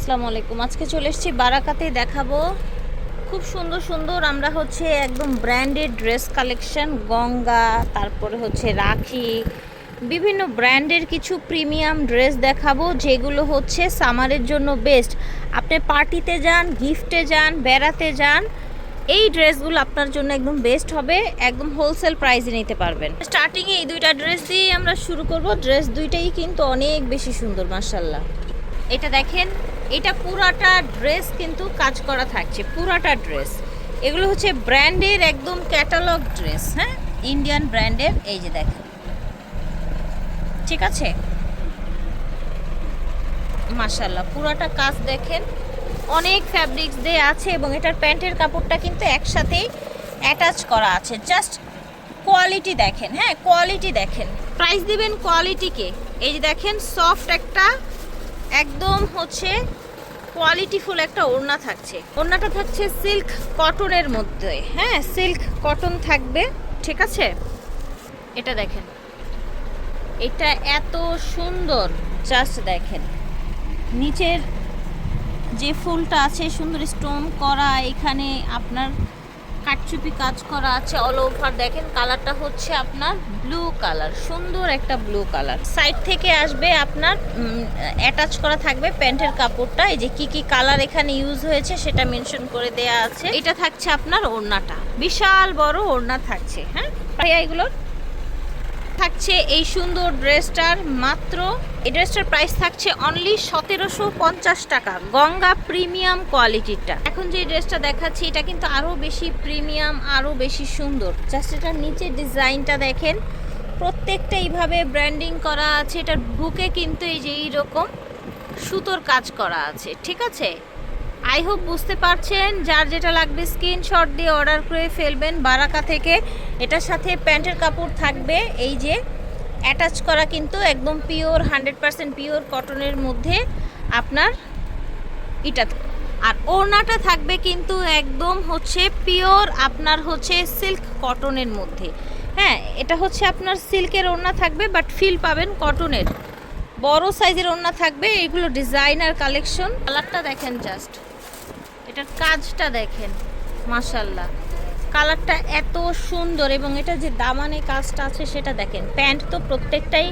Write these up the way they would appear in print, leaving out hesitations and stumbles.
আসসালামু আলাইকুম। আজকে চলে এসেছি বারাকাতে দেখাবো খুব সুন্দর সুন্দর আমরা হচ্ছে একদম ব্র্যান্ডেড ড্রেস কালেকশন, গঙ্গা, তারপরে হচ্ছে রাখি, বিভিন্ন ব্র্যান্ডের কিছু প্রিমিয়াম ড্রেস দেখাবো যেগুলো হচ্ছে সামারের জন্য বেস্ট। আপনি পার্টিতে যান, গিফটে যান, বেড়াতে যান, এই ড্রেসগুলো আপনার জন্য একদম বেস্ট হবে। একদম হোলসেল প্রাইসে নিতে পারবেন। স্টার্টিংয়ে এই দুইটা ড্রেস দিয়েই আমরা শুরু করব। ড্রেস দুইটাই কিন্তু অনেক বেশি সুন্দর মাশাআল্লাহ। এটা দেখেন, এটা পুরাটা ড্রেস কিন্তু কাজ করা থাকছে, পুরাটা ড্রেস। এগুলো হচ্ছে ব্র্যান্ডের একদম ক্যাটালগ ড্রেস, হ্যাঁ, ইন্ডিয়ান ব্র্যান্ডের। এই যে দেখেন, ঠিক আছে, মাশাআল্লাহ পুরাটা কাজ দেখেন, অনেক ফ্যাব্রিক্স দিয়ে আছে এবং এটার প্যান্টের কাপড়টা কিন্তু একসাথেই অ্যাটাচ করা আছে। জাস্ট কোয়ালিটি দেখেন, হ্যাঁ কোয়ালিটি দেখেন, প্রাইস দিবেন কোয়ালিটিকে। এই যে দেখেন, সফট একটা একদম হচ্ছে কোয়ালিটিফুল একটা ওড়না থাকছে। ওড়নাটা থাকছে সিল্ক কটনের মধ্যে, হ্যাঁ সিল্ক কটন থাকবে, ঠিক আছে। এটা দেখেন, এটা এত সুন্দর, জাস্ট দেখেন নিচের যে ফুলটা আছে সুন্দর স্টোন করা, এখানে আপনার কাটচুপি কাজ করা আছে অল ওভার। দেখেন কালারটা হচ্ছে আপনার ব্লু কালার, সুন্দর একটা ব্লু কালার। সাইড থেকে আসবে আপনার অ্যাটাচ করা থাকবে প্যান্টের কাপড়টা। এই যে কি কি কালার এখানে ইউজ হয়েছে সেটা মেনশন করে দেয়া আছে। এটা থাকছে আপনার ওড়নাটা, বিশাল বড় ওড়না থাকছে, হ্যাঁ। এগুলোর থাকছে এই সুন্দর ড্রেসটার মাত্র, এই ড্রেসটার প্রাইস থাকছে অনলি 1750 টাকা, গঙ্গা প্রিমিয়াম কোয়ালিটিটা। এখন যে ড্রেসটা দেখাচ্ছি এটা কিন্তু আরও বেশি প্রিমিয়াম, আরও বেশি সুন্দর। জাস্ট এটার নিচের ডিজাইনটা দেখেন, প্রত্যেকটা এইভাবে ব্র্যান্ডিং করা আছে। এটার বুকে কিন্তু এই যে এইরকম সুতোর কাজ করা আছে, ঠিক আছে। আই হোপ বুঝতে পারছেন। যার যেটা লাগবে স্ক্রিনশট দিয়ে অর্ডার করে ফেলবেন বারাকা থেকে। এটার সাথে প্যান্টের কাপড় থাকবে এই যে অ্যাটাচ করা, কিন্তু একদম পিওর 100% পিওর কটনের মধ্যে আপনার এটা। আর ওড়নাটা থাকবে কিন্তু একদম হচ্ছে পিওর আপনার হচ্ছে সিল্ক কটনের মধ্যে, হ্যাঁ। এটা হচ্ছে আপনার সিল্কের ওড়না থাকবে, বাট ফিল পাবেন কটনের। বড় সাইজের ওড়না থাকবে। এগুলো ডিজাইনার কালেকশন। কালারটা দেখেন, জাস্ট এটার কাজটা দেখেন, মাশাআল্লাহ কালারটা এত সুন্দর। এবং এটা যে দামানে কাজটা আছে সেটা দেখেন। প্যান্ট তো প্রত্যেকটাই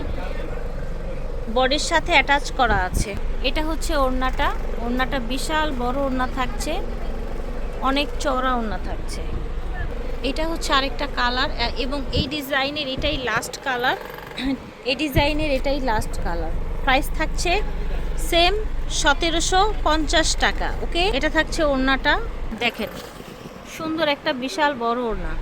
বডির সাথে অ্যাটাচ করা আছে। এটা হচ্ছে ওড়নাটা, ওড়নাটা বিশাল বড় ওড়না থাকছে, অনেক চওড়া ওড়না থাকছে। এটা হচ্ছে আরেকটা কালার, এবং এই ডিজাইনের এটাই লাস্ট কালার, এই ডিজাইনের এটাই লাস্ট কালার। প্রাইস থাকছে সেম 1750 টাকা, ওকে। এটা থাকছে ওড়নাটা, দেখেন সুন্দর একটা বিশাল বড় ওড়না।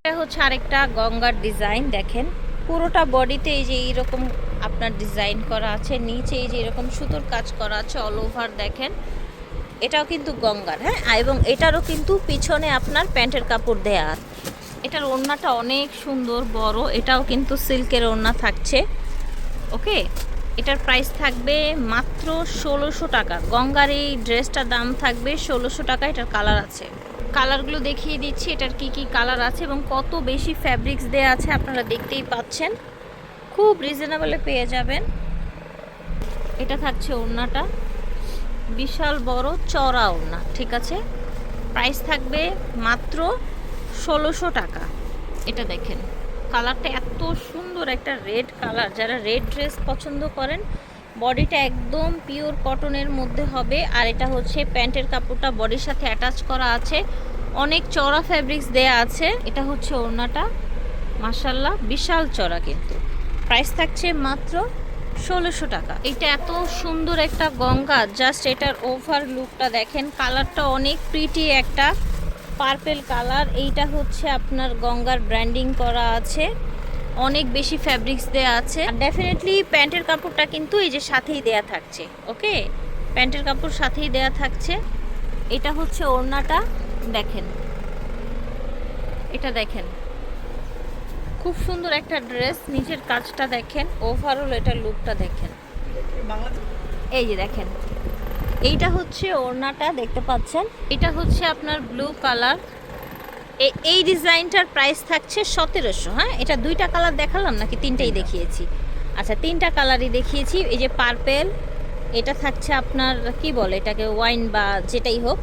এটা হচ্ছে আরেকটা গঙ্গার ডিজাইন, দেখেন পুরোটা বডিতে এই যে এইরকম আপনার ডিজাইন করা আছে, নিচে এই যে এরকম সুতোর কাজ করা আছে অল ওভার, দেখেন এটাও কিন্তু গঙ্গার, হ্যাঁ। এবং এটারও কিন্তু পিছনে আপনার প্যান্টের কাপড় দেয়া। এটার ওড়নাটা অনেক সুন্দর বড়, এটাও কিন্তু সিল্কের ওড়না থাকছে, ওকে। এটার প্রাইস থাকবে মাত্র 1600 টাকা। গঙ্গার এই ড্রেসটার দাম থাকবে 1600 টাকা। এটার কালার আছে, কালারগুলো দেখিয়ে দিচ্ছি এটার কি কি কালার আছে এবং কত বেশি ফ্যাব্রিক্স দেয়া আছে আপনারা দেখতেই পাচ্ছেন। খুব রিজনেবলে পেয়ে যাবেন। এটা থাকছে ওড়নাটা, বিশাল বড় চওড়া ওড়না, ঠিক আছে। প্রাইস থাকবে মাত্র 1600 টাকা। এটা দেখেন কালারটা এত সুন্দর, একটা রেড কালার। যারা রেড ড্রেস পছন্দ করেন, বডিটা একদম পিওর কটনের মধ্যে হবে। আর এটা হচ্ছে প্যান্টের কাপড়টা বডির সাথে অ্যাটাচ করা আছে, অনেক চওড়া ফ্যাব্রিক্স দেয়া আছে। এটা হচ্ছে ওড়নাটা, মাশাআল্লাহ বিশাল চওড়া। কিন্তু প্রাইস থাকছে মাত্র 1600 টাকা। এটা এত সুন্দর একটা গঙ্গা, জাস্ট এটার ওভার লুকটা দেখেন। কালারটা অনেক প্রিটি একটা পার্পেল কালার। এইটা হচ্ছে আপনার গঙ্গার ব্র্যান্ডিং করা আছে, অনেক বেশি ফ্যাব্রিক্স দেয়া আছে। আর ডেফিনেটলি প্যান্টের কাপড়টা কিন্তু এই যে সাথেই দেয়া থাকছে, ওকে। প্যান্টের কাপড় সাথেই দেয়া থাকছে। এটা হচ্ছে ওড়নাটা, দেখেন এটা দেখেন খুব সুন্দর একটা ড্রেস। নিচের কাজটা দেখেন, ওভারঅল এটার লুকটা দেখেন। এই যে দেখেন, এইটা হচ্ছে ওড়নাটা, দেখতে পাচ্ছেন। এটা হচ্ছে আপনার ব্লু কালার। এই ডিজাইনটার প্রাইস থাকছে 1700, হ্যাঁ। এটা দুইটা কালার দেখালাম নাকি তিনটাই দেখিয়েছি? আচ্ছা তিনটা কালারই দেখিয়েছি। এই যে পার্পেল, এটা থাকছে আপনার কি বলে এটাকে, ওয়াইন বা যেটাই হোক।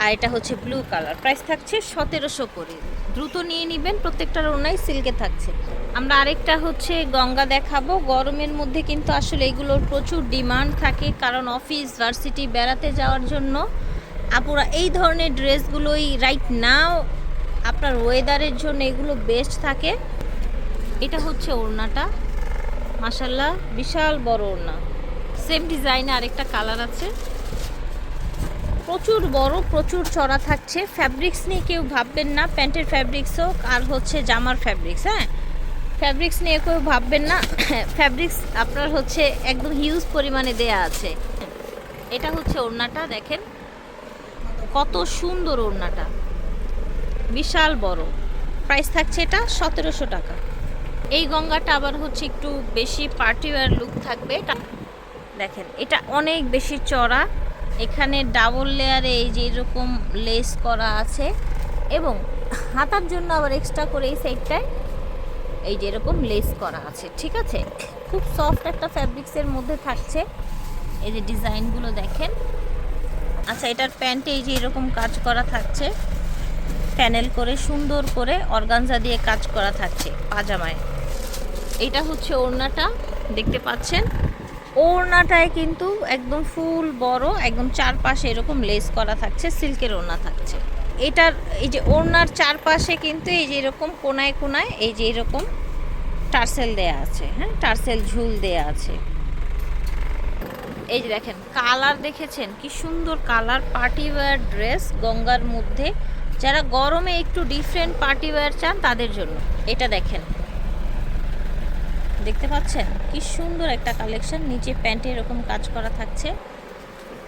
আর এটা হচ্ছে ব্লু কালার, প্রাইস থাকছে 1700 করে। দ্রুত নিয়ে নেবেন, প্রত্যেকটার ওড়নাই সিল্কে থাকছে। আমরা আরেকটা হচ্ছে গঙ্গা দেখাবো। গরমের মধ্যে কিন্তু আসলে এগুলোর প্রচুর ডিমান্ড থাকে, কারণ অফিস ভার্সিটি বেড়াতে যাওয়ার জন্য আপুরা এই ধরনের ড্রেসগুলোই রাইট নাও আপনার ওয়েদারের জন্য এগুলো বেস্ট থাকে। এটা হচ্ছে ওড়নাটা, মাশাল্লাহ বিশাল বড় ওড়না। সেম ডিজাইনে আরেকটা কালার আছে, প্রচুর বড়, প্রচুর চড়া থাকছে। ফ্যাব্রিক্স নিয়ে কেউ ভাববেন না, প্যান্টের ফ্যাব্রিক্স হোক আর হচ্ছে জামার ফ্যাব্রিক্স, হ্যাঁ ফ্যাব্রিক্স নিয়ে কেউ ভাববেন না। ফ্যাব্রিক্স আপনার হচ্ছে একদম হিউজ পরিমাণে দেয়া আছে। এটা হচ্ছে ওড়নাটা, দেখেন কত সুন্দর ওড়নাটা, বিশাল বড়। প্রাইস থাকছে এটা 1700 টাকা। এই গঙ্গাটা আবার হচ্ছে একটু বেশি পার্টিওয়ার লুক থাকবে। দেখেন এটা অনেক বেশি চড়া, এখানে ডাবল লেয়ারে এই যে এরকম লেস করা আছে, এবং হাতার জন্য আবার এক্সট্রা করে এই সাইডটায় এই যে এরকম লেস করা আছে, ঠিক আছে। খুব সফট একটা ফ্যাব্রিক্সের মধ্যে থাকছে, এই যে ডিজাইনগুলো দেখেন। আচ্ছা, এটার প্যান্টে এই যে এরকম কাজ করা থাকছে, প্যানেল করে সুন্দর করে অর্গানজা দিয়ে কাজ করা থাকছে পাজামায়। এটা হচ্ছে ওড়নাটা, দেখতে পাচ্ছেন ওড়নাটায় কিন্তু একদম ফুল বড়, একদম চারপাশে এরকম লেস করা থাকছে, সিল্কের ওড়না থাকছে। এটার এই যে ওড়নার চারপাশে কিন্তু এই যে এরকম কোনায় কোনায় এই যে এরকম টার্সেল দেয়া আছে, হ্যাঁ টার্সেল ঝুল দেয়া আছে। এই যে দেখেন কালার, দেখেছেন কি সুন্দর কালার। পার্টি ওয়্যার ড্রেস গঙ্গার মধ্যে, যারা গরমে একটু ডিফারেন্ট পার্টি ওয়্যার চান তাদের জন্য। এটা দেখেন, দেখতে পাচ্ছেন কি সুন্দর একটা কালেকশন। নিচে প্যান্টে এরকম কাজ করা থাকছে।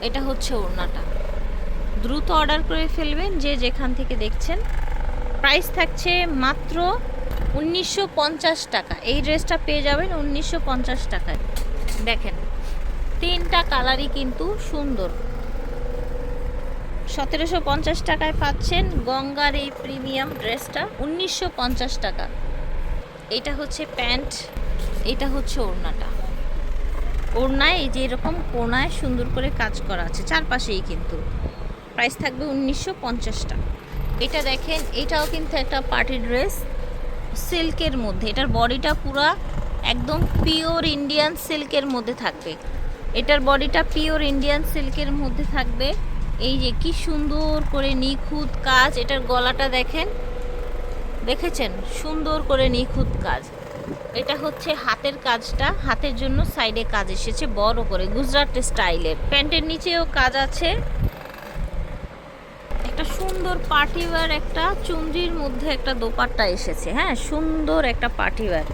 এটা হচ্ছে ওড়নাটা, দ্রুত অর্ডার করে ফেলবেন যে যেখান থেকে দেখছেন। প্রাইস থাকছে মাত্র 1950 টাকা। এই ড্রেসটা পেয়ে যাবেন 1950 টাকায়। দেখেন তিনটা কালারই কিন্তু সুন্দর। 1750 টাকায় পাচ্ছেন গঙ্গার এই প্রিমিয়াম ড্রেসটা, 1950 টাকা। এটা হচ্ছে প্যান্ট, এটা হচ্ছে ওড়নাটা। ওড়নায় এই যে এরকম কোনায় সুন্দর করে কাজ করা আছে চারপাশেই কিন্তু। প্রাইস থাকবে 1950 টাকা। এটা দেখেন, এটাও কিন্তু একটা পার্টি ড্রেস সিল্কের মধ্যে। এটার বডিটা পুরা একদম পিওর ইন্ডিয়ান সিল্কের মধ্যে থাকবে। এটার বডিটা পিওর ইন্ডিয়ান সিল্কের মধ্যে থাকবে। এই যে কি সুন্দর করে নিখুঁত কাজ। এটার গলাটা দেখেন, দেখেছেন সুন্দর করে নিখুঁত কাজ। এটা হচ্ছে হাতের কাজটা, হাতের জন্য সাইডে কাজ এসেছে বড় করে গুজরাট স্টাইলের। প্যান্টের নিচেও কাজ আছে। একটা সুন্দর পার্টিওয়ার একটা চুনরির মধ্যে একটা দোপাট্টা এসেছে, হ্যাঁ সুন্দর একটা পার্টিওয়ার।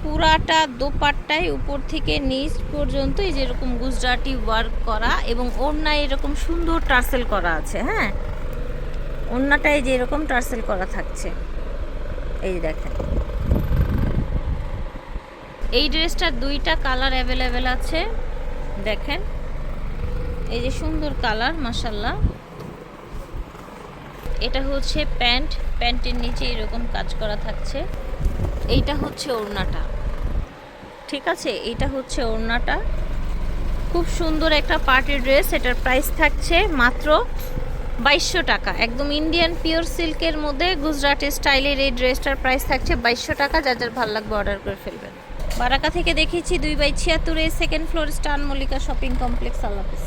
পুরাটা দোপাট্টায় উপর থেকে নিচ পর্যন্ত এই যেরকম গুজরাটি ওয়ার্ক করা, এবং ওড়নায় এরকম সুন্দর টার্সেল করা আছে। হ্যাঁ ওড়নাটায় যে এরকম টার্সেল করা থাকছে, এই দেখেন। এই ড্রেসটার দুইটা কালার অ্যাভেলেবেল আছে, দেখেন এই যে সুন্দর কালার, মাশাল্লাহ। এটা হচ্ছে প্যান্ট, প্যান্টের নিচে এরকম কাজ করা থাকছে। এইটা হচ্ছে ওড়নাটা, ঠিক আছে। এইটা হচ্ছে ওড়নাটা, খুব সুন্দর একটা পার্টি ড্রেস। এটার প্রাইস থাকছে মাত্র 2200 টাকা। একদম ইন্ডিয়ান পিওর সিল্কের মধ্যে গুজরাটি স্টাইলের এই ড্রেসটার প্রাইস থাকছে 2200 টাকা। যার যার ভালো লাগবে অর্ডার করে ফেলবেন। বারাকা থেকে দেখিয়েছি 2/76 second floor, star Mallika shopping complex. আল্লাহ হাফেজ।